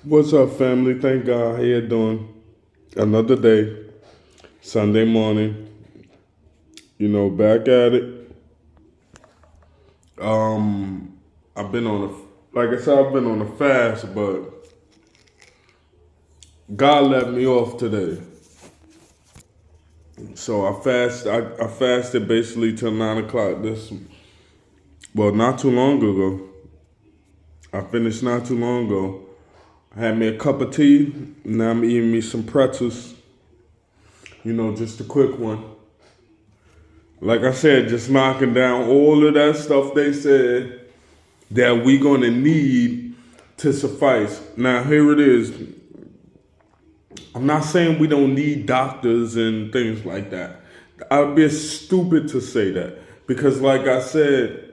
What's up, family? Thank God. How you doing? Another day, Sunday morning. Back at it. I've been on like I said, I've been on a fast, but God let me off today. So I fasted basically till 9 o'clock. Not too long ago. I finished not too long ago. I had me a cup of tea. Now I'm eating me some pretzels. Just a quick one. Like I said, just knocking down all of that stuff they said that we gonna need to suffice. Now here it is. I'm not saying we don't need doctors and things like that. I'd be stupid to say that because, like I said,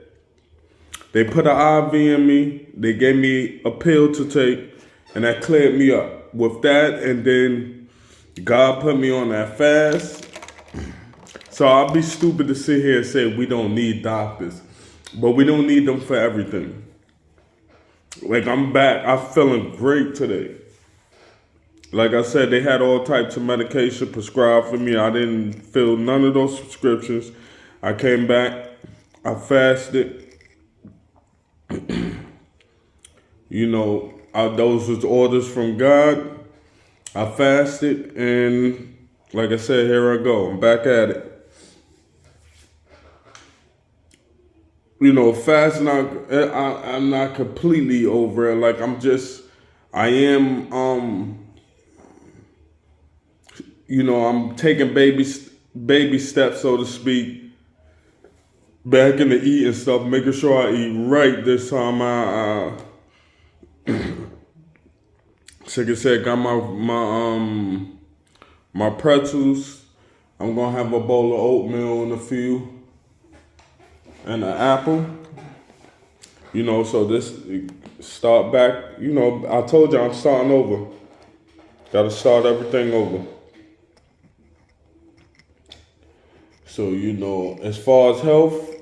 they put an IV in me. They gave me a pill to take, and that cleared me up. With that, and then God put me on that fast. So I'll be stupid to sit here and say we don't need doctors, but we don't need them for everything. Like I'm back. I'm feeling great today. Like I said, they had all types of medication prescribed for me. I didn't fill none of those prescriptions. I came back. I fasted. Those was orders from God. I fasted, and like I said, here I go. I'm back at it. Fasting. I'm not completely over it. Like I am. I'm taking baby steps, so to speak, back into eating stuff, making sure I eat right this time. Like I said, got my pretzels. I'm gonna have a bowl of oatmeal and a few, and an apple. So this start back. I told you I'm starting over. Got to start everything over. So as far as health,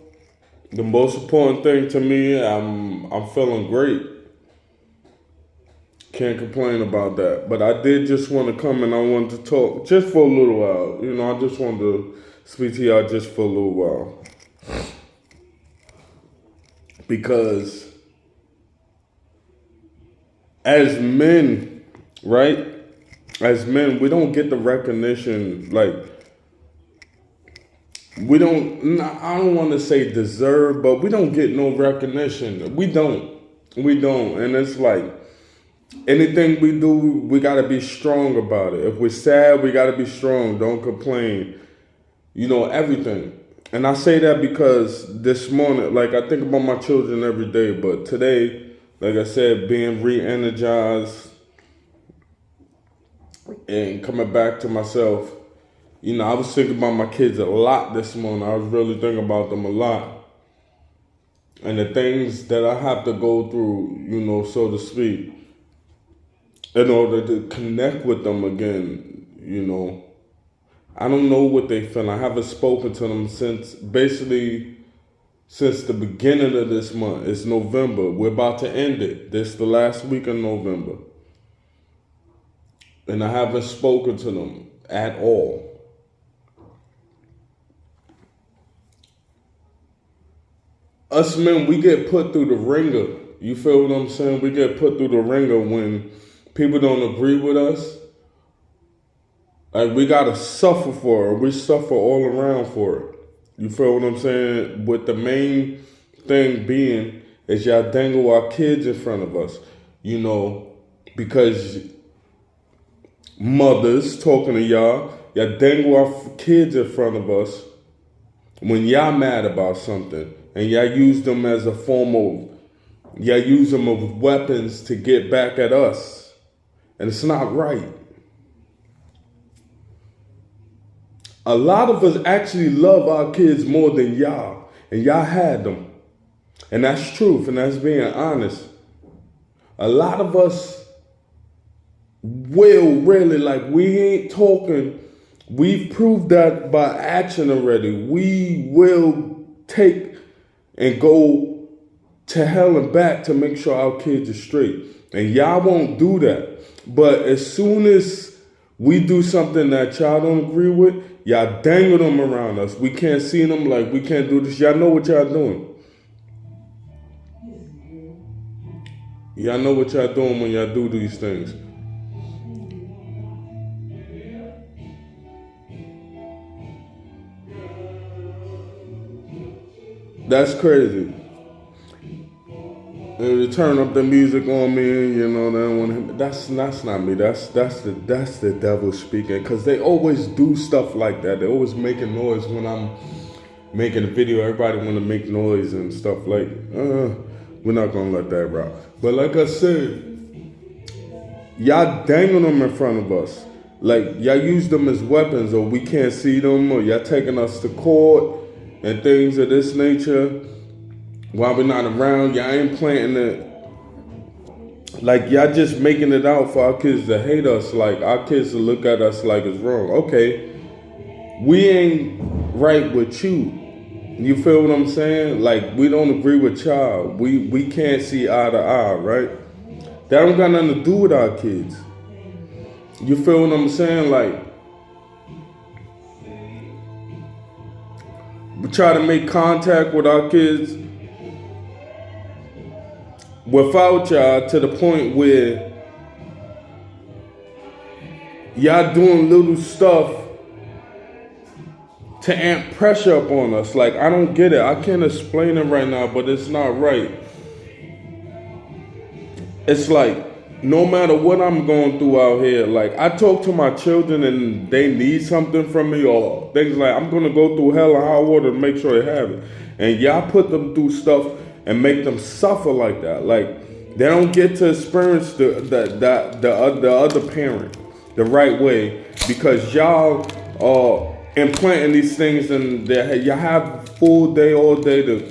the most important thing to me, I'm feeling great. Can't complain about that. But I did just want to come and I wanted to talk just for a little while. I just wanted to speak to y'all just for a little while. Because as men, right? As men, we don't get the recognition, like, I don't want to say deserve, but we don't get no recognition. We don't. And it's like, anything we do, we got to be strong about it. If we're sad, we got to be strong. Don't complain. Everything. And I say that because this morning, like, I think about my children every day, but today, like I said, being re-energized and coming back to myself, I was thinking about my kids a lot this morning. I was really thinking about them a lot. And the things that I have to go through, so to speak, in order to connect with them again. I don't know what they feel. I haven't spoken to them since the beginning of this month. It's November. We're about to end it. This is the last week of November. And I haven't spoken to them at all. Us men, we get put through the ringer. You feel what I'm saying? We get put through the ringer when people don't agree with us. Like, we gotta suffer for it. We suffer all around for it. You feel what I'm saying? With the main thing being is y'all dangle our kids in front of us. Because mothers talking to y'all dangle our kids in front of us when y'all mad about something. And y'all use them as a form of, y'all use them as weapons to get back at us. And it's not right. A lot of us actually love our kids more than y'all. And y'all had them. And that's truth, and that's being honest. A lot of us will really, like, we ain't talking, we've proved that by action already. We will take and go to hell and back to make sure our kids are straight. And y'all won't do that. But as soon as we do something that y'all don't agree with, y'all dangle them around us. We can't see them, like we can't do this. Y'all know what y'all doing. Y'all know what y'all doing when y'all do these things. That's crazy. And they turn up the music on me, you know, they don't want him. That's not me. That's the devil speaking. Cause they always do stuff like that. They always making noise when I'm making a video. Everybody want to make noise and stuff like. We're not gonna let that rock. But like I said, y'all dangle them in front of us. Like y'all use them as weapons, or we can't see them, or y'all taking us to court and things of this nature. While we're not around, y'all ain't planting it. Like, y'all just making it out for our kids to hate us. Like, our kids to look at us like it's wrong. Okay, we ain't right with you. You feel what I'm saying? Like, we don't agree with y'all. We can't see eye to eye, right? That don't got nothing to do with our kids. You feel what I'm saying? Like, we try to make contact with our kids without y'all, to the point where y'all doing little stuff to amp pressure up on us. Like, I don't get it. I can't explain it right now, but it's not right. It's like, no matter what I'm going through out here, like, I talk to my children and they need something from me, or things like, I'm going to go through hell and high water to make sure they have it. And y'all put them through stuff and make them suffer like that. Like, they don't get to experience the other parent the right way, because y'all are implanting these things in their head. Y'all have full day, all day to.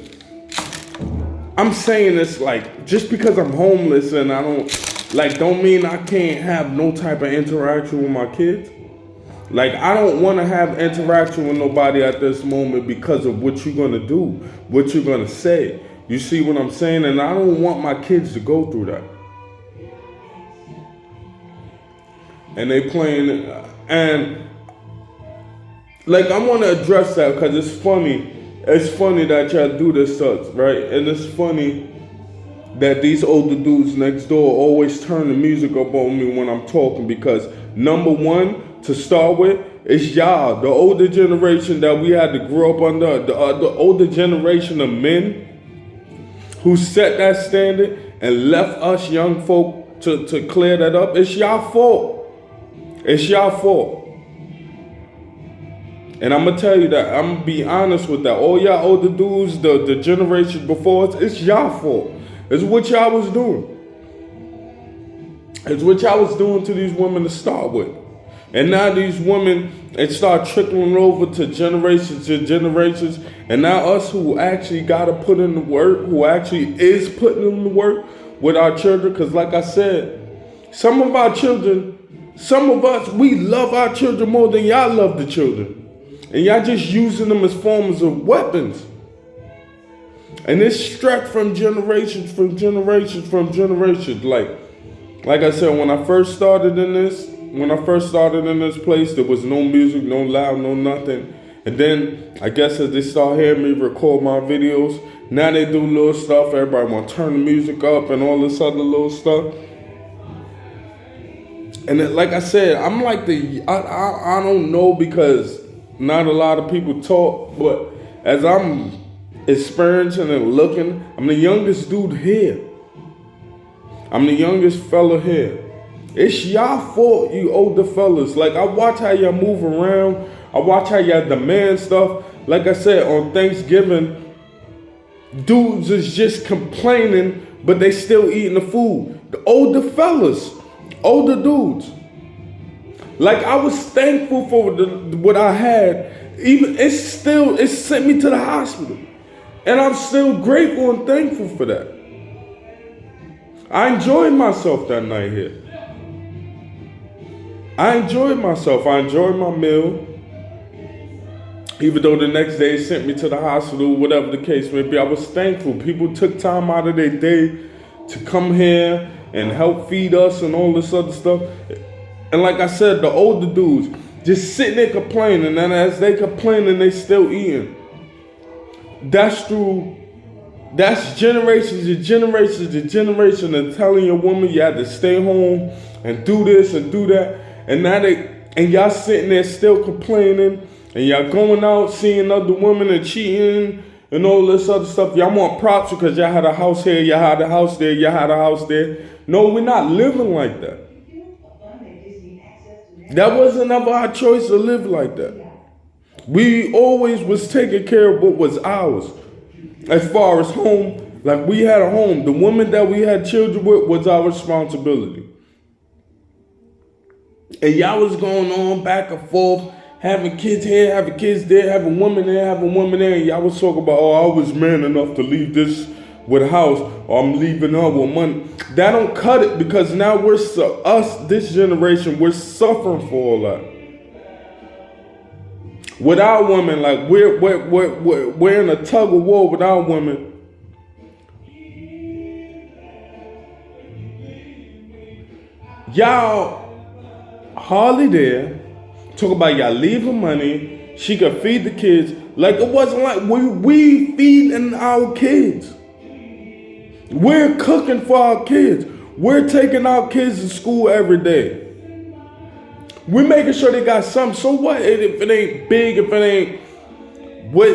I'm saying this like, just because I'm homeless and I don't mean I can't have no type of interaction with my kids. Like, I don't want to have interaction with nobody at this moment because of what you're going to do, what you're going to say. You see what I'm saying? And I don't want my kids to go through that. And they playing, and like, I want to address that because it's funny. It's funny that y'all do this stuff, right? And it's funny that these older dudes next door always turn the music up on me when I'm talking, because number one, to start with, it's y'all, the older generation that we had to grow up under, the older generation of men who set that standard and left us young folk to clear that up. It's y'all fault. It's y'all fault. And I'm going to tell you that. I'm going to be honest with that. All y'all older dudes, the generation before us, it's y'all fault. It's what y'all was doing. It's what y'all was doing to these women to start with. And now these women, it start trickling over to generations. And now us who actually got to put in the work, who actually is putting in the work with our children. Because like I said, some of our children, some of us, we love our children more than y'all love the children. And y'all just using them as forms of weapons. And it's struck from generations. Like I said, when I first started in this place, there was no music, no loud, no nothing. And then I guess as they start hearing me record my videos, now they do little stuff. Everybody want to turn the music up and all this other little stuff. And then, like I said, I'm like I don't know, because not a lot of people talk, but as I'm experiencing and looking, I'm the youngest dude here. I'm the youngest fella here. It's y'all fault, you older fellas. Like, I watch how y'all move around. I watch how y'all demand stuff. Like I said, on Thanksgiving, dudes is just complaining, but they still eating the food. The older fellas, older dudes. Like, I was thankful for what I had. Even it sent me to the hospital. And I'm still grateful and thankful for that. I enjoyed myself that night here. I enjoyed myself. I enjoyed my meal. Even though the next day it sent me to the hospital, whatever the case may be, I was thankful. People took time out of their day to come here and help feed us and all this other stuff. And like I said, the older dudes just sitting there complaining, and as they complaining, they still eating. That's generations and generations and generations of telling your woman you had to stay home and do this and do that. And now y'all sitting there still complaining, and y'all going out seeing other women and cheating and all this other stuff. Y'all want props because y'all had a house here, y'all had a house there, y'all had a house there. No, we're not living like that. That wasn't ever our choice to live like that. We always was taking care of what was ours. As far as home, like we had a home. The woman that we had children with was our responsibility. And y'all was going on back and forth, having kids here, having kids there, having a woman there, having a woman there. And y'all was talking about, oh, I was man enough to leave this with a house, or I'm leaving her with money. That don't cut it, because now this generation, we're suffering for all that. With our women, like we're in a tug of war with our women. Y'all hardly there. Talk about y'all leaving money. She could feed the kids. Like it wasn't like we feeding our kids. We're cooking for our kids. We're taking our kids to school every day. We're making sure they got something. So what if it ain't big, if it ain't what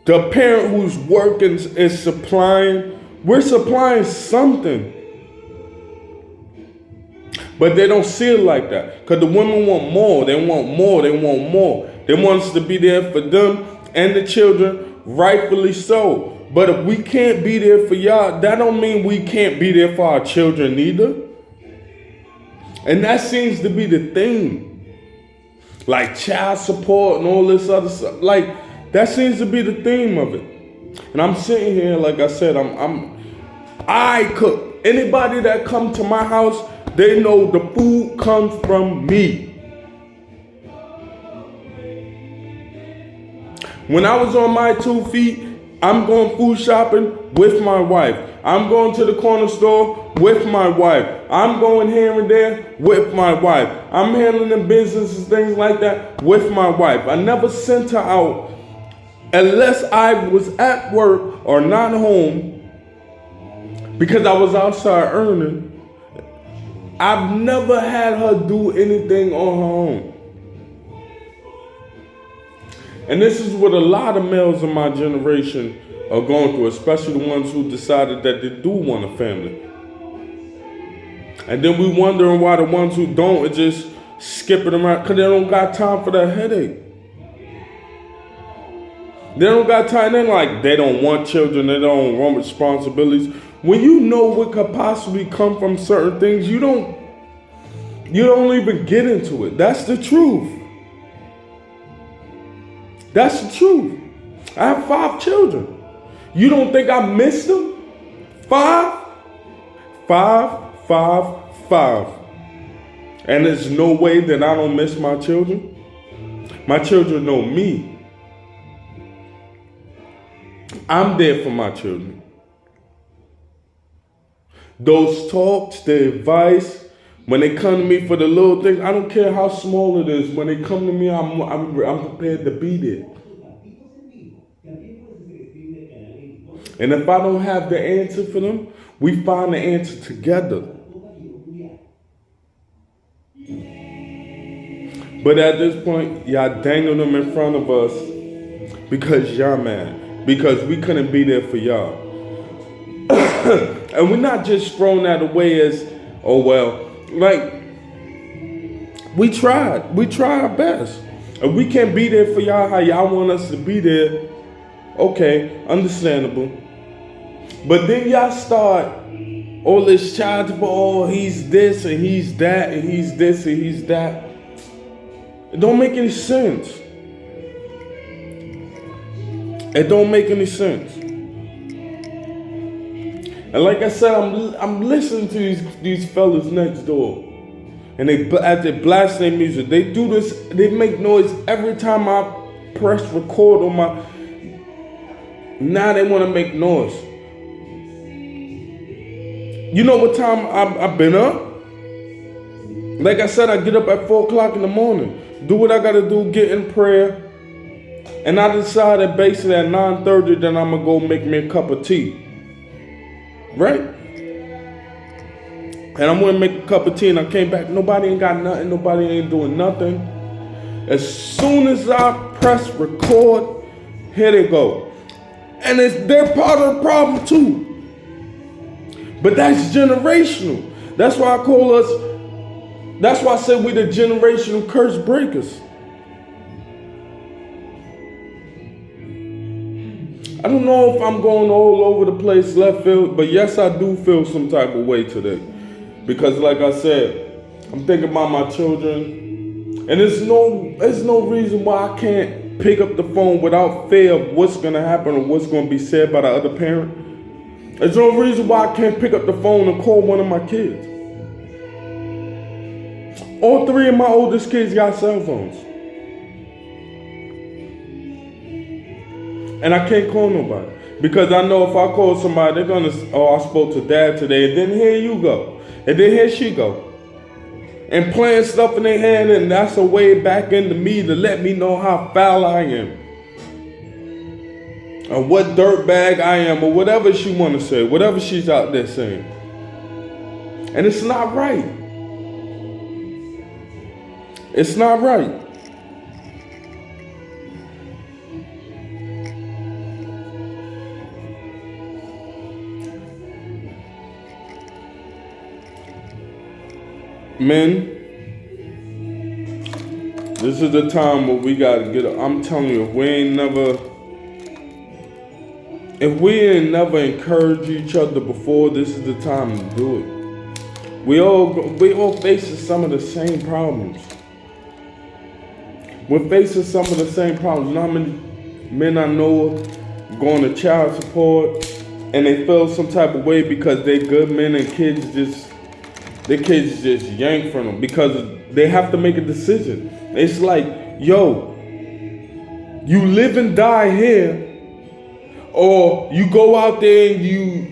the parent who's working is supplying? We're supplying something. But they don't see it like that. Because the women want more. They want more. They want more. They want us to be there for them and the children, rightfully so. But if we can't be there for y'all, that don't mean we can't be there for our children either. And that seems to be the thing. Like child support and all this other stuff. Like that seems to be the theme of it. And I'm sitting here, like I said, I cook. Anybody that come to my house, they know the food comes from me. When I was on my 2 feet, I'm going food shopping with my wife. I'm going to the corner store with my wife. I'm going here and there with my wife. I'm handling business and things like that with my wife. I never sent her out unless I was at work or not home because I was outside earning. I've never had her do anything on her own. And this is what a lot of males in my generation are going through, especially the ones who decided that they do want a family. And then we wondering why the ones who don't are just skipping around because they don't got time for that headache. They don't got time. They're like, they don't want children. They don't want responsibilities. When you know what could possibly come from certain things, you don't even get into it. That's the truth. That's the truth. I have 5 children. You don't think I missed them? 5? 5. And there's no way that I don't miss my children. My children know me. I'm there for my children. Those talks, the advice, when they come to me for the little things, I don't care how small it is. When they come to me, I'm prepared to be there. And if I don't have the answer for them, we find the answer together. But at this point, y'all dangle them in front of us because y'all mad. Because we couldn't be there for y'all. And we're not just throwing that away as, oh well. Like, we tried our best. If we can't be there for y'all how y'all want us to be there, okay, understandable. But then y'all start all this child support, oh, he's this and he's that and he's this and he's that. It don't make any sense. It don't make any sense. And like I said, I'm listening to these fellas next door. And as they blast their music, they do this, they make noise every time press record on my. Now they want to make noise. You know what time I've been up? Like I said, I get up at 4 o'clock in the morning. Do what I got to do, get in prayer. And I decided basically at 9:30 that I'm going to go make me a cup of tea. Right? And I'm going to make a cup of tea and I came back. Nobody ain't got nothing. Nobody ain't doing nothing. As soon as I press record, here they go. And they're part of the problem too. But that's generational. That's why I call us, that's why I said we the generational curse breakers. I don't know if I'm going all over the place left field, but yes, I do feel some type of way today. Because like I said, I'm thinking about my children. And there's no reason why I can't pick up the phone without fear of what's going to happen or what's going to be said by the other parent. There's no reason why I can't pick up the phone and call one of my kids. All 3 of my oldest kids got cell phones. And I can't call nobody. Because I know if I call somebody, they're going to, oh, I spoke to dad today, and then here you go. And then here she go. And playing stuff in their hand, and that's a way back into me to let me know how foul I am. Or what dirtbag I am, or whatever she want to say, whatever she's out there saying. And it's not right. It's not right. Men, this is the time where we gotta get up. I'm telling you, if we ain't never encouraged each other before, this is the time to do it. We all facing some of the same problems. We're facing some of the same problems. You know how many men I know going to child support and they feel some type of way because they good men and their kids just yank from them because they have to make a decision. It's like, yo, you live and die here, or you go out there and you,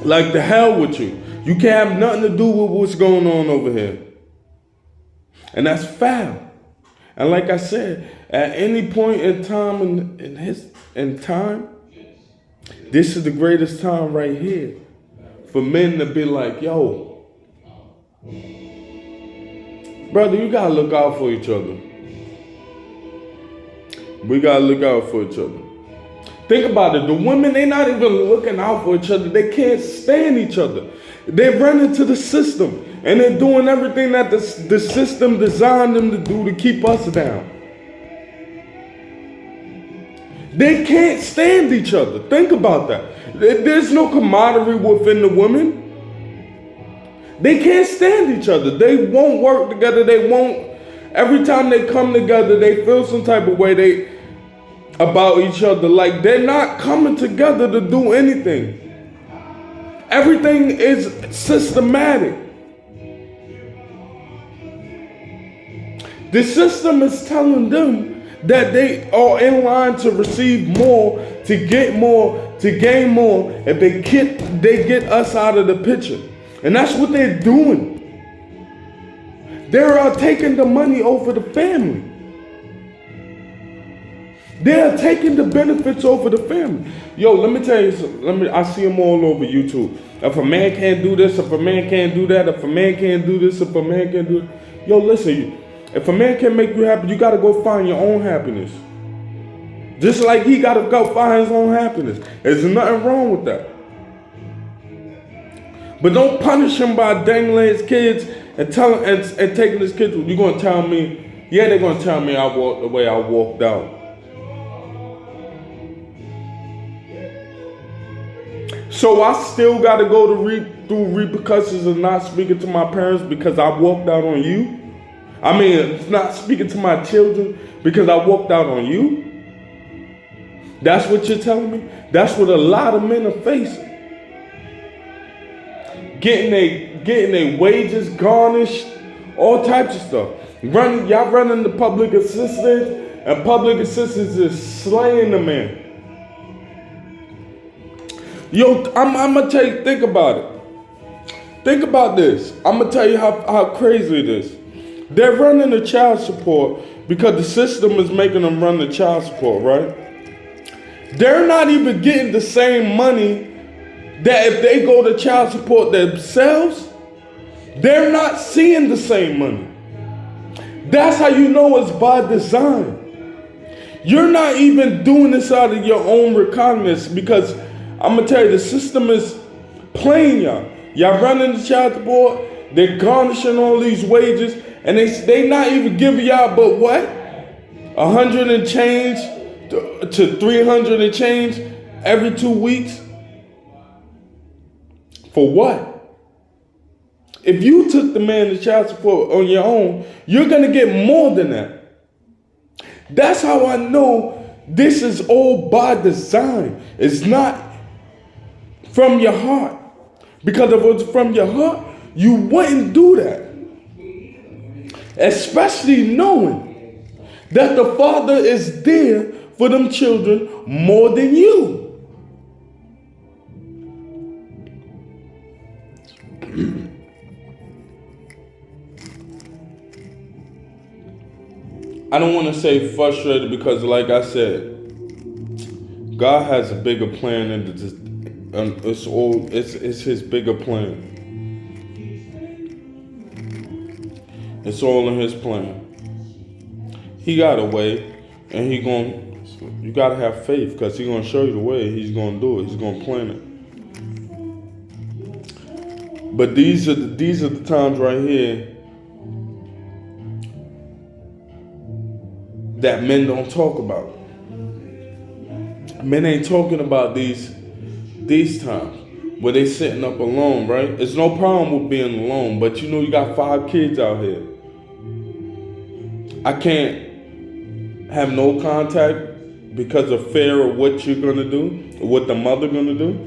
like the hell with you. You can't have nothing to do with what's going on over here. And that's foul. And like I said, at any point in time in time, this is the greatest time right here. For men to be like, yo, brother, you gotta look out for each other. We gotta look out for each other. Think about it. The women, they're not even looking out for each other. They can't stand each other. They run into the system. And they're doing everything that the system designed them to do to keep us down. They can't stand each other. Think about that. There's no camaraderie within the women. They can't stand each other. They won't work together. They won't. Every time they come together, they feel some type of way about each other. Like they're not coming together to do anything. Everything is systematic. The system is telling them that they are in line to receive more, to get more, to gain more, if they get us out of the picture. And that's what they're doing. They're taking the money over the family. They're taking the benefits over the family. Yo, let me tell you something. I see them all over YouTube. If a man can't do this, if a man can't do that, if a man can't do this, if a man can't do it. Yo, listen, if a man can't make you happy, you got to go find your own happiness. Just like he got to go find his own happiness. There's nothing wrong with that. But don't punish him by dangling his kids and taking his kids. You're going to tell me, yeah, they're going to tell me I walked the way I walked out. So I still got to go through repercussions of not speaking to my parents because I walked out on you? I mean, not speaking to my children because I walked out on you? That's what you're telling me? That's what a lot of men are facing. Getting their wages garnished, all types of stuff. Y'all running the public assistance, and public assistance is slaying the man. Yo, I'm gonna tell you, think about it. Think about this. I'm gonna tell you how crazy it is. They're running the child support because the system is making them run the child support, right? They're not even getting the same money that if they go to child support themselves, they're not seeing the same money. That's how you know it's by design. You're not even doing this out of your own recognizance, because I'm going to tell you, the system is playing y'all. Y'all running the child support, they're garnishing all these wages, and they not even giving y'all but what? 100 and change to 300 and change every 2 weeks? For what? If you took the man to child support on your own, you're going to get more than that. That's how I know this is all by design. It's not from your heart. Because if it was from your heart, you wouldn't do that. Especially knowing that the Father is there for them children more than you. I don't want to say frustrated, because like I said, God has a bigger plan, and it's his bigger plan. It's all in his plan. He got a way, and you got to have faith, because he's going to show you the way. He's going to do it. He's going to plan it. But these are the times right here that men don't talk about. Men ain't talking about these times where they sitting up alone, right? It's no problem with being alone, but you got 5 kids out here. I can't have no contact because of fear of what you're gonna do, or what the mother gonna do.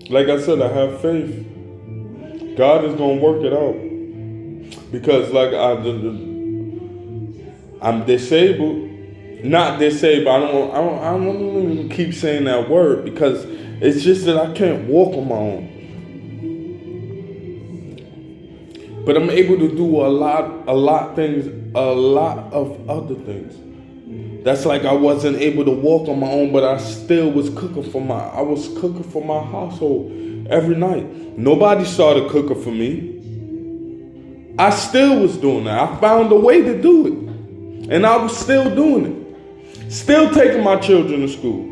Like I said, I have faith. God is gonna work it out. Because I'm disabled, not disabled. I don't even keep saying that word, because it's just that I can't walk on my own. But I'm able to do a lot of other things. That's like I wasn't able to walk on my own, but I still was cooking for my household every night. Nobody started cooking for me. I still was doing that. I found a way to do it. And I was still doing it. Still taking my children to school.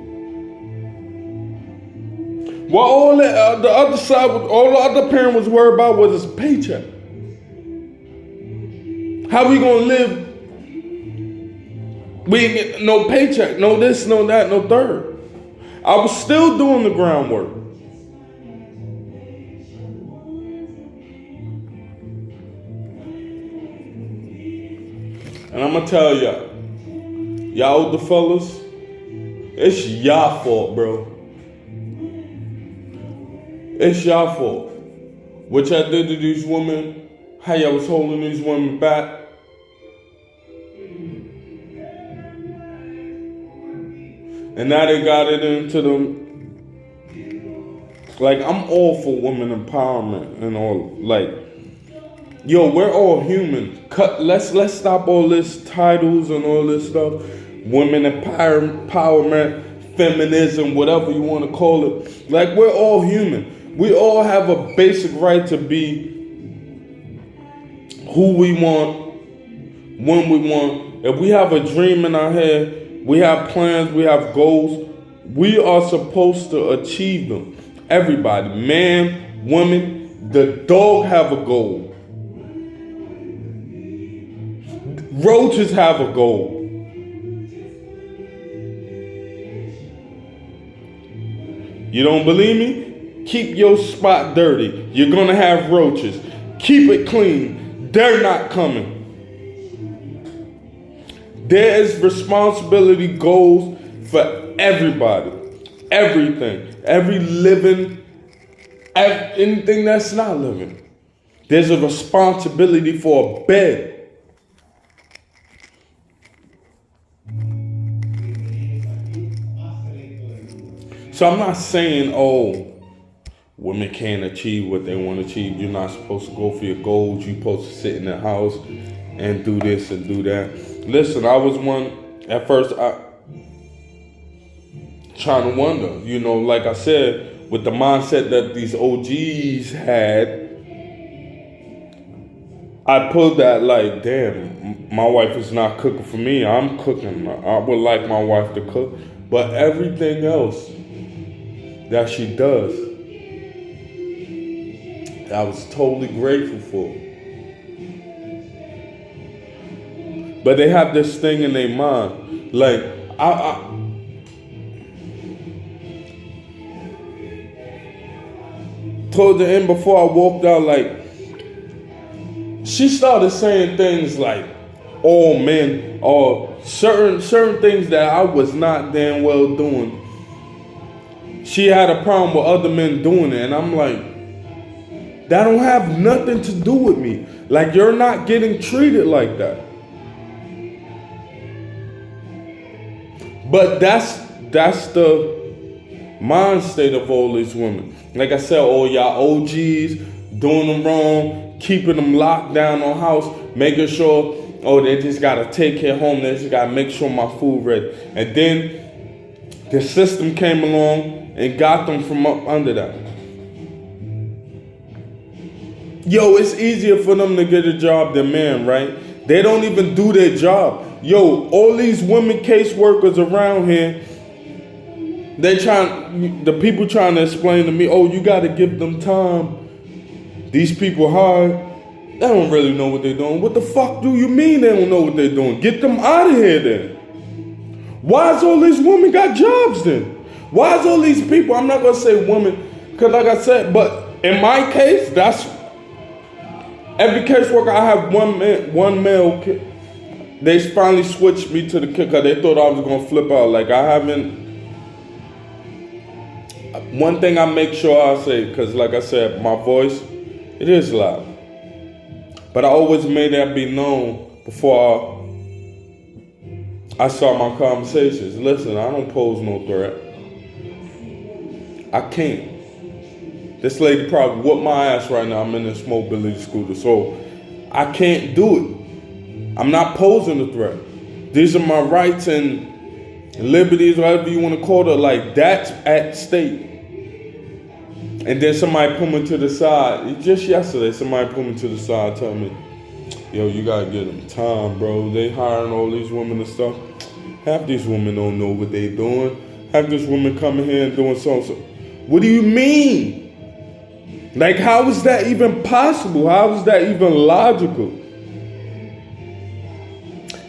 While all the other side, all the other parent was worried about was his paycheck. How we gonna live? We ain't get no paycheck, no this, no that, no third. I was still doing the groundwork. And I'm going to tell y'all older fellas, it's y'all fault, bro. It's y'all fault. What y'all did to these women, how y'all was holding these women back. And now they got it into them. Like, I'm all for women empowerment and all, like, yo, we're all human. Let's stop all this titles and all this stuff. Women empowerment, feminism, whatever you want to call it. Like, we're all human. We all have a basic right to be who we want, when we want. If we have a dream in our head, we have plans, we have goals, we are supposed to achieve them. Everybody, man, woman, the dog have a goal. Roaches have a goal. You don't believe me? Keep your spot dirty. You're gonna have roaches. Keep it clean. They're not coming. There is responsibility goals for everybody. Everything. Every living, anything that's not living. There's a responsibility for a bed. So I'm not saying, oh, women can't achieve what they want to achieve. You're not supposed to go for your goals. You're supposed to sit in the house and do this and do that. Listen, I was one, at first, trying to wonder, like I said, with the mindset that these OGs had, I pulled that like, damn, my wife is not cooking for me. I'm cooking. I would like my wife to cook. But everything else that she does, I was totally grateful for. But they have this thing in their mind, like, toward the end, before I walked out, like, she started saying things like, all men, or certain things that I was not damn well doing. She had a problem with other men doing it, and I'm like, that don't have nothing to do with me. Like, you're not getting treated like that. But that's the mind state of all these women. Like I said, all y'all OGs doing them wrong, keeping them locked down on house, making sure, oh, they just gotta take care home, they just gotta make sure my food ready. And then the system came along and got them from up under that. Yo, it's easier for them to get a job than men, right? They don't even do their job. Yo, all these women caseworkers around here, the people trying to explain to me, oh, you gotta give them time. These people hard. They don't really know what they're doing. What the fuck do you mean they don't know what they're doing? Get them out of here then. Why is all these women got jobs then? Why is all these people, I'm not gonna say women, because like I said, but in my case, that's, every caseworker, I have one male kid. They finally switched me to the kid because they thought I was gonna flip out. Like, I haven't, one thing I make sure I say, because like I said, my voice, it is loud. But I always made that be known before I start my conversations. Listen, I don't pose no threat. I can't. This lady probably whooped my ass right now. I'm in this mobility scooter, so I can't do it. I'm not posing a threat. These are my rights and liberties, whatever you want to call it. Like, that's at stake. And then somebody pulled me to the side. Just yesterday, somebody pulled me to the side, telling me, yo, you gotta give them time, bro. They hiring all these women and stuff. Half these women don't know what they doing. Half these women coming here and doing so. What do you mean? Like, how is that even possible? How is that even logical?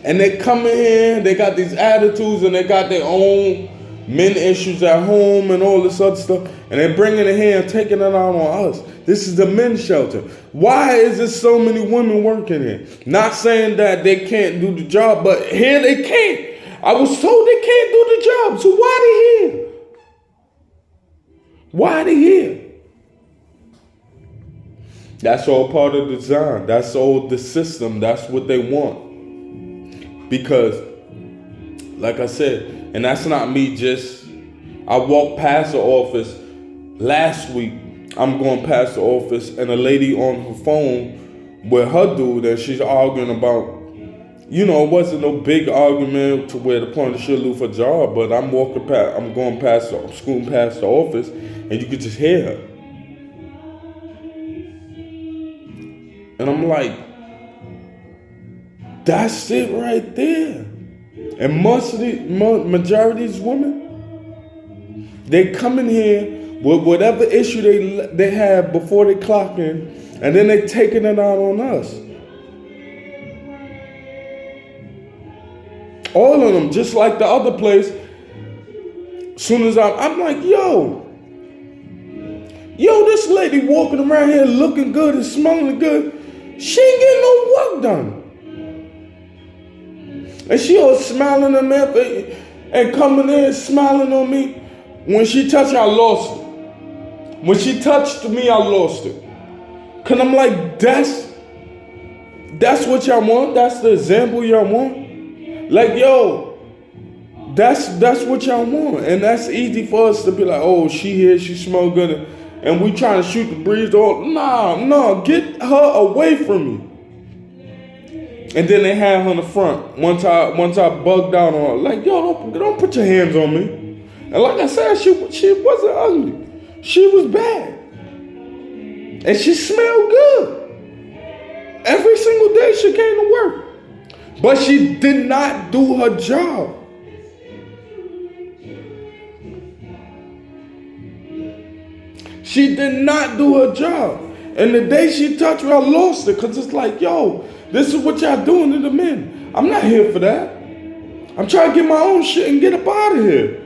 And they come in here, they got these attitudes, and they got their own men issues at home and all this other stuff, and they're bringing it here and taking it out on us. This is the men's shelter. Why is there so many women working here? Not saying that they can't do the job, but here they can't. I was told they can't do the job, so why they here? Why they here? That's all part of the design. That's all the system. That's what they want. Because, like I said, and that's not me just, I walked past the office last week. I'm going past the office and a lady on her phone with her dude, and she's arguing about, it wasn't no big argument to where the point she'll lose her job, but I'm scooting past the office, and you could just hear her. And I'm like, that's it right there. And majority of these women, they come in here with whatever issue they have before they clock in, and then they taking it out on us. All of them, just like the other place. Soon as I'm like, yo, this lady walking around here looking good and smelling good, she ain't getting no work done. And she was smiling at me and coming in smiling on me. When she touched, I lost it. When she touched me, I lost it. Cause I'm like, that's what y'all want? That's the example y'all want? Like, yo, that's what y'all want. And that's easy for us to be like, oh, she here, she smell good. And we trying to shoot the breeze off. Nah, get her away from me. And then they had her in the front. Once I bugged out on her, like, yo, don't put your hands on me. And like I said, she wasn't ugly. She was bad. And she smelled good. Every single day she came to work. But she did not do her job. She did not do her job. And the day she touched me, I lost it. Because it's like, yo, this is what y'all doing to the men. I'm not here for that. I'm trying to get my own shit and get up out of here.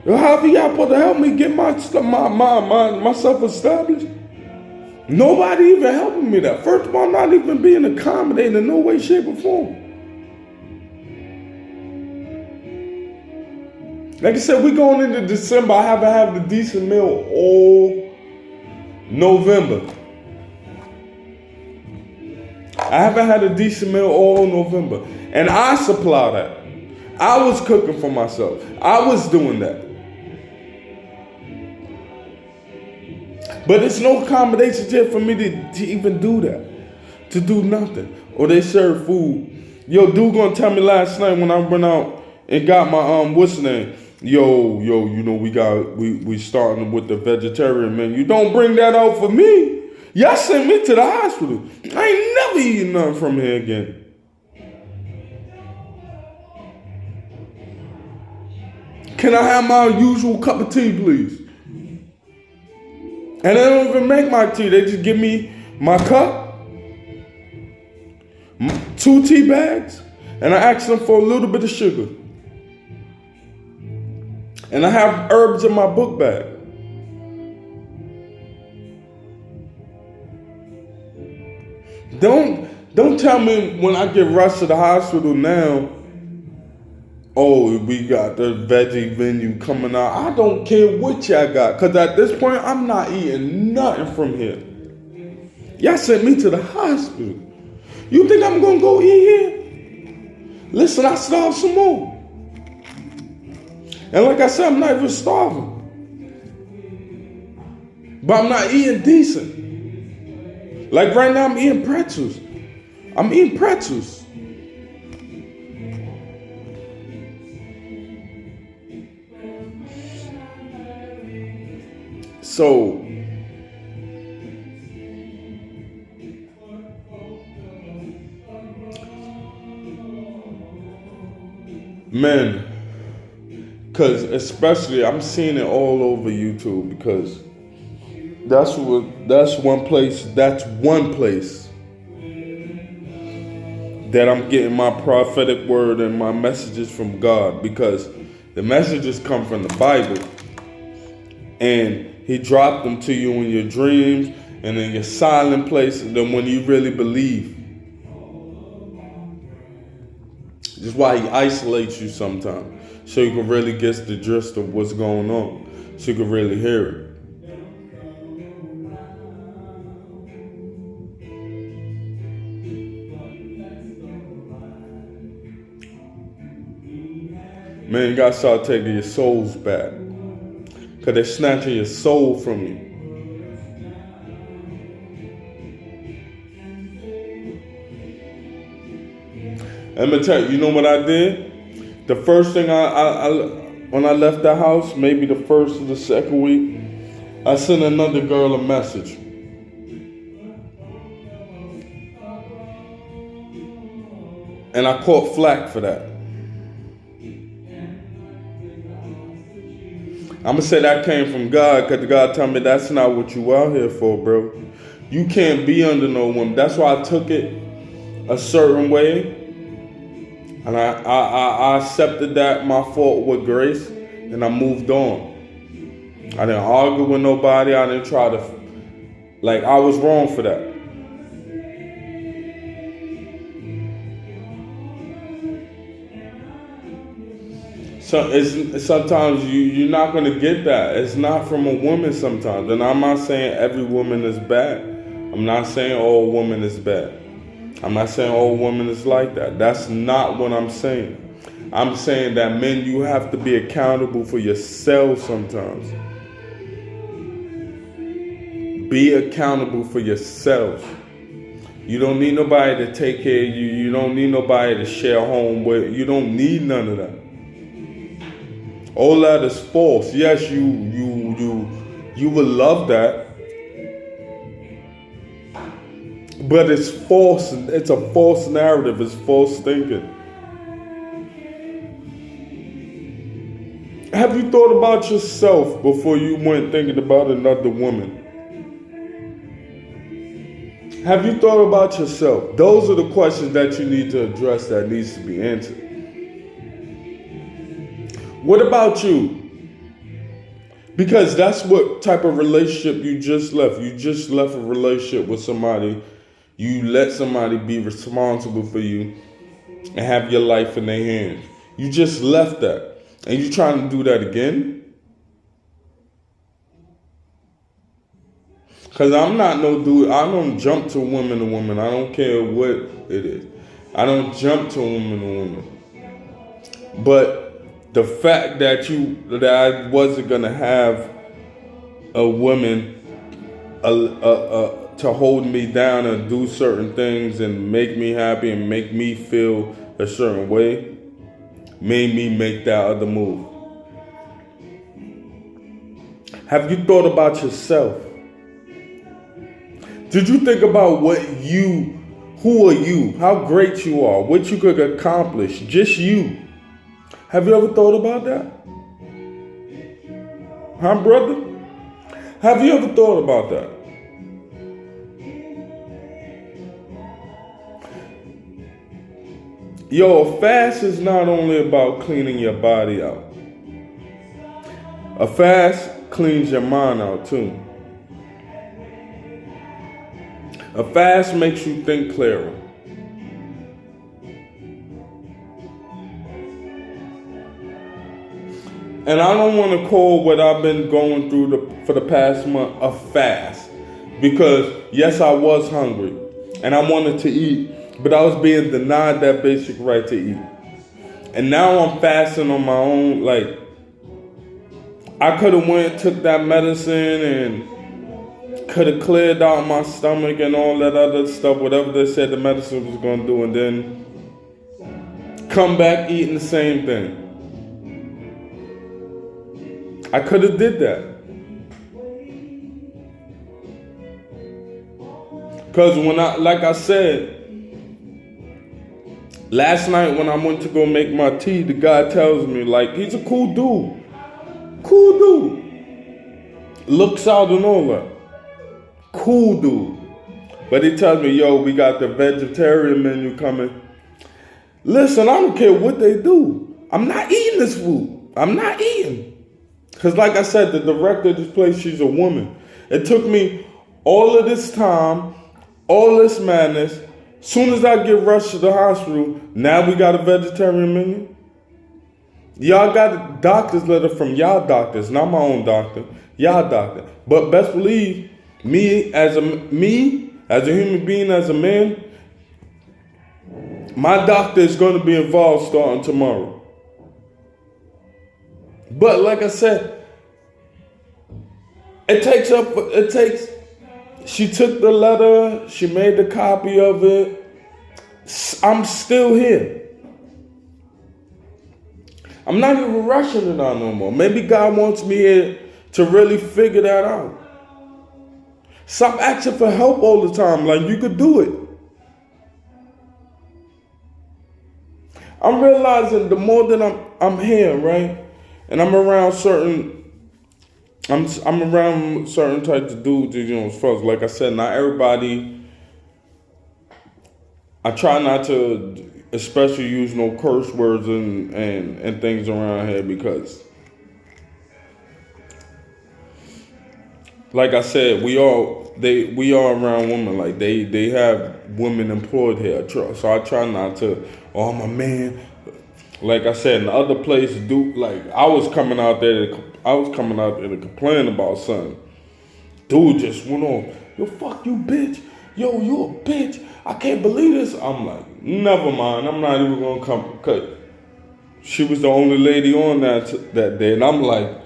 However y'all supposed to help me get myself established. Nobody even helping me that. First of all, not even being accommodating in no way, shape, or form. Like I said, we going into December. I haven't had a decent meal all November. I haven't had a decent meal all November. And I supply that. I was cooking for myself. I was doing that. But it's no accommodations here for me to even do that. To do nothing. Or they serve food. Yo, dude gonna tell me last night when I went out and got my what's the name? Yo, you know we starting with the vegetarian menu. Don't bring that out for me. Y'all sent me to the hospital. I ain't never eating nothing from here again. Can I have my usual cup of tea, please? And they don't even make my tea. They just give me my cup, 2 tea bags, and I ask them for a little bit of sugar. And I have herbs in my book bag. Don't tell me when I get rushed to the hospital now, oh, we got the veggie menu coming out. I don't care what y'all got. Because at this point, I'm not eating nothing from here. Y'all sent me to the hospital. You think I'm going to go eat here? Listen, I starved some more. And like I said, I'm not even starving. But I'm not eating decent. Like right now, I'm eating pretzels. I'm eating pretzels. So, men, because especially I'm seeing it all over YouTube because that's one place that I'm getting my prophetic word and my messages from God, because the messages come from the Bible. And he dropped them to you in your dreams and in your silent places, than when you really believe. This is why he isolates you sometimes, so you can really get the gist of what's going on, so you can really hear it. Man, you gotta start taking your souls back. Because they're snatching your soul from you. I'm going to tell you, you know what I did? The first thing when I left the house, maybe the first or the second week, I sent another girl a message. And I caught flack for that. I'm going to say that came from God, because God told me that's not what you out here for, bro. You can't be under no woman. That's why I took it a certain way. And I accepted that, my fault, with grace, and I moved on. I didn't argue with nobody. I didn't try to, I was wrong for that. So sometimes you're not going to get that. It's not from a woman sometimes. And I'm not saying every woman is bad. I'm not saying all women is bad. I'm not saying all women is like that. That's not what I'm saying. I'm saying that men, you have to be accountable for yourself sometimes. Be accountable for yourself. You don't need nobody to take care of you. You don't need nobody to share a home with. You don't need none of that. All that is false. Yes, you will love that. But it's false. It's a false narrative. It's false thinking. Have you thought about yourself before you went thinking about another woman? Have you thought about yourself? Those are the questions that you need to address that needs to be answered. What about you? Because that's what type of relationship you just left. You just left a relationship with somebody. You let somebody be responsible for you and have your life in their hands. You just left that. And you trying to do that again? Because I'm not no dude. I don't jump to woman to woman. I don't care what it is. I don't jump to woman to woman. But the fact that I wasn't going to have a woman to hold me down and do certain things and make me happy and make me feel a certain way made me make that other move. Have you thought about yourself? Did you think about who are you, how great you are, what you could accomplish, just you? Have you ever thought about that? Huh, brother? Have you ever thought about that? Yo, a fast is not only about cleaning your body out. A fast cleans your mind out too. A fast makes you think clearer. And I don't want to call what I've been going through for the past month a fast. Because yes, I was hungry and I wanted to eat, but I was being denied that basic right to eat. And now I'm fasting on my own. Like, I could have went, took that medicine and could have cleared out my stomach and all that other stuff, whatever they said the medicine was going to do, and then come back eating the same thing. I could have did that. Because like I said, last night when I went to go make my tea, the guy tells me, like, he's a cool dude. Cool dude. Looks out and all that. Cool dude. But he tells me, yo, we got the vegetarian menu coming. Listen, I don't care what they do. I'm not eating this food. I'm not eating. Because like I said, the director of this place, she's a woman. It took me all of this time, all this madness. Soon as I get rushed to the hospital, now we got a vegetarian menu. Y'all got a doctor's letter from y'all doctors, not my own doctor. Y'all doctor. But best believe, me as a human being, as a man, my doctor is going to be involved starting tomorrow. But like I said, she took the letter, she made the copy of it. I'm still here. I'm not even rushing it out no more. Maybe God wants me here to really figure that out. Stop asking for help all the time, like you could do it. I'm realizing the more that I'm here, right? And I'm around certain types of dudes, you know, folks. Like I said, not everybody. I try not to especially use no curse words and things around here because, like I said, we are around women. Like they have women employed here. So I try not to. Oh, I'm a man. Like I said, in the other place, dude. Like I was coming out there to complain about something. Dude just went on. yo, fuck you, bitch. Yo, you a bitch. I can't believe this. I'm like, never mind. I'm not even gonna come. Cause she was the only lady on that day, and I'm like,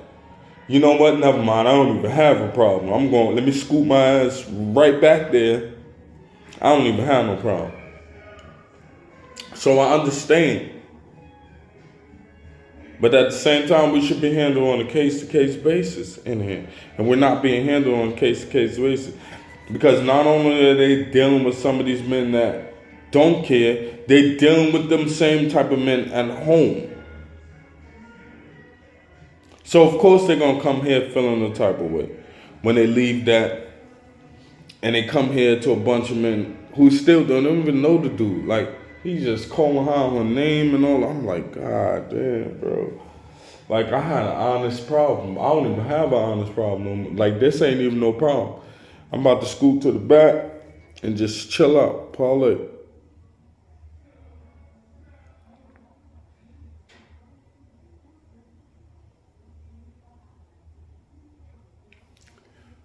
you know what? Never mind. I don't even have a problem. Let me scoot my ass right back there. I don't even have no problem. So I understand. But at the same time, we should be handled on a case-to-case basis in here. And we're not being handled on a case-to-case basis. Because not only are they dealing with some of these men that don't care, they're dealing with them same type of men at home. So of course they're going to come here feeling the type of way. When they leave that and they come here to a bunch of men who still don't even know the dude. Like, he just calling her on her name and all. I'm like, God damn, bro. Like, I had an honest problem. I don't even have an honest problem. Like, this ain't even no problem. I'm about to scoot to the back and just chill out, parlay.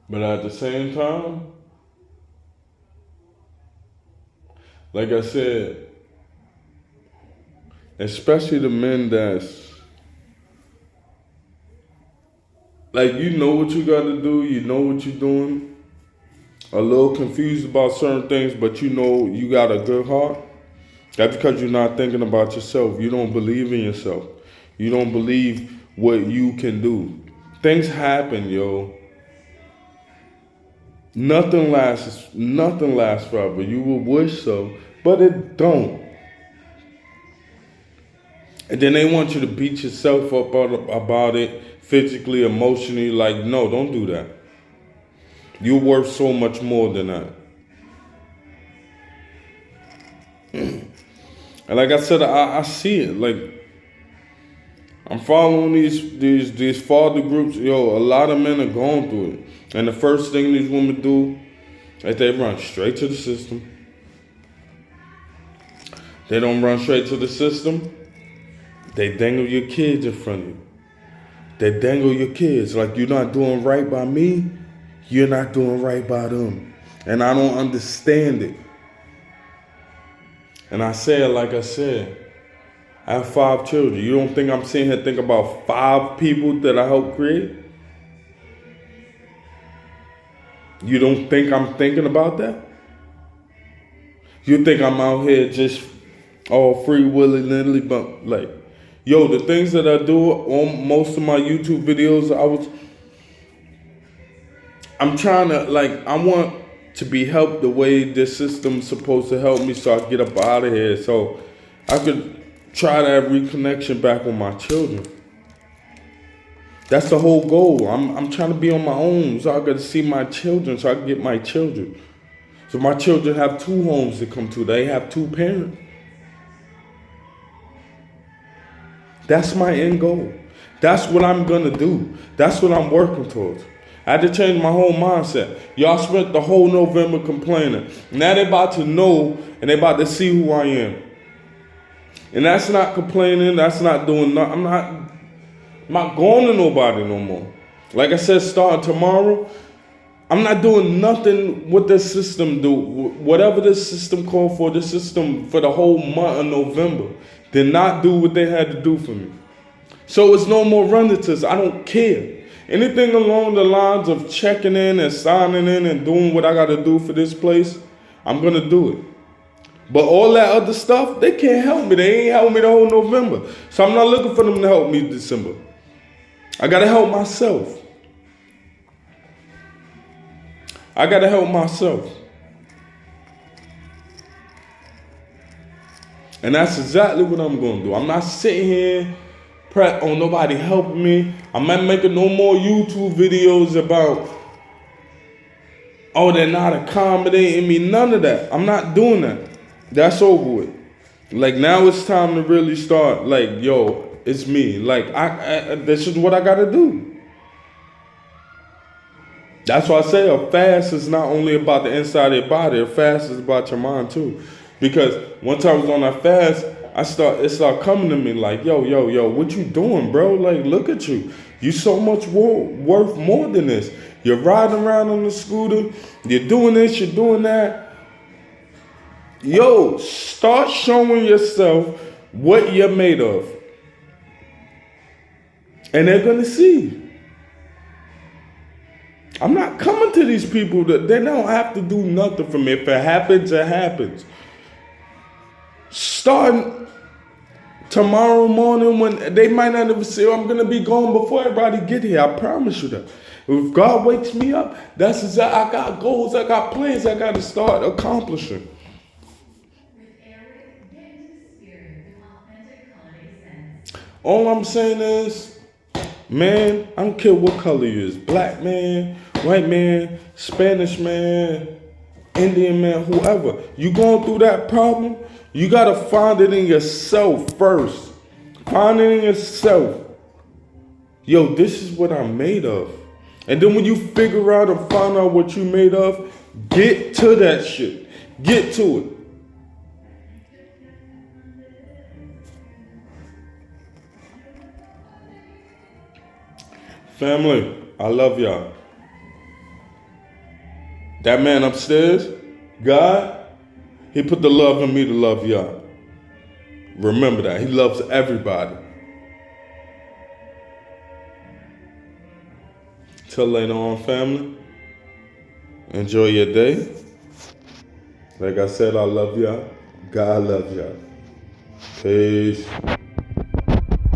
But at the same time, like I said, especially the men that's, like, you know what you got to do, you know what you're doing, a little confused about certain things, but you know you got a good heart. That's because you're not thinking about yourself. You don't believe in yourself. You don't believe what you can do. Things happen, yo. Nothing lasts forever. You will wish so, but it don't. And then they want you to beat yourself up about it physically, emotionally. Like, no, don't do that. You're worth so much more than that. And like I said, I see it. Like, I'm following these father groups. Yo, a lot of men are going through it. And the first thing these women do is they run straight to the system. They don't run straight to the system. They dangle your kids in front of you. They dangle your kids like, you're not doing right by me, you're not doing right by them. And I don't understand it. And I say it like I said, I have 5 children. You don't think I'm sitting here thinking about 5 people that I helped create? You don't think I'm thinking about that? You think I'm out here just all free willy-nilly, but like, yo, the things that I do on most of my YouTube videos, I'm trying to, like, I want to be helped the way this system's supposed to help me so I get up out of here so I could try to have reconnection back with my children. That's the whole goal. I'm trying to be on my own so I got to see my children, so I can get my children. So my children have 2 homes to come to. They have 2 parents. That's my end goal. That's what I'm going to do. That's what I'm working towards. I had to change my whole mindset. Y'all spent the whole November complaining. Now they about to know and they about to see who I am. And that's not complaining. That's not doing nothing. I'm not going to nobody no more. Like I said, starting tomorrow, I'm not doing nothing what this system do. Whatever this system called for, this system for the whole month of November did not do what they had to do for me. So it's no more run-to-this. I don't care. Anything along the lines of checking in and signing in and doing what I got to do for this place, I'm going to do it. But all that other stuff, they can't help me. They ain't helped me the whole November. So I'm not looking for them to help me in December. I got to help myself. I got to help myself. And that's exactly what I'm going to do. I'm not sitting here on nobody helping me. I'm not making no more YouTube videos about, oh, they're not accommodating me. None of that. I'm not doing that. That's over with. Like, now it's time to really start, like, yo, it's me. Like, this is what I got to do. That's why I say a fast is not only about the inside of your body. A fast is about your mind, too. Because one time I was on that fast, it started coming to me like, yo, what you doing, bro? Like, look at you. You so much worth more than this. You're riding around on the scooter. You're doing this, you're doing that. Yo, start showing yourself what you're made of. And they're going to see. I'm not coming to these people that they don't have to do nothing for me. If it happens, it happens. Starting tomorrow morning when they might not even say, oh, I'm going to be gone before everybody get here. I promise you that. If God wakes me up, that's exactly, I got goals, I got plans, I got to start accomplishing. All I'm saying is, man, I don't care what color you is. Black man, white man, Spanish man, Indian man, whoever. You going through that problem, you got to find it in yourself first. Find it in yourself. Yo, this is what I'm made of. And then when you figure out and find out what you made of, get to that shit. Get to it. Family, I love y'all. That man upstairs, God, he put the love in me to love y'all. Remember that. He loves everybody. Till later on, family. Enjoy your day. Like I said, I love y'all. God loves y'all. Peace.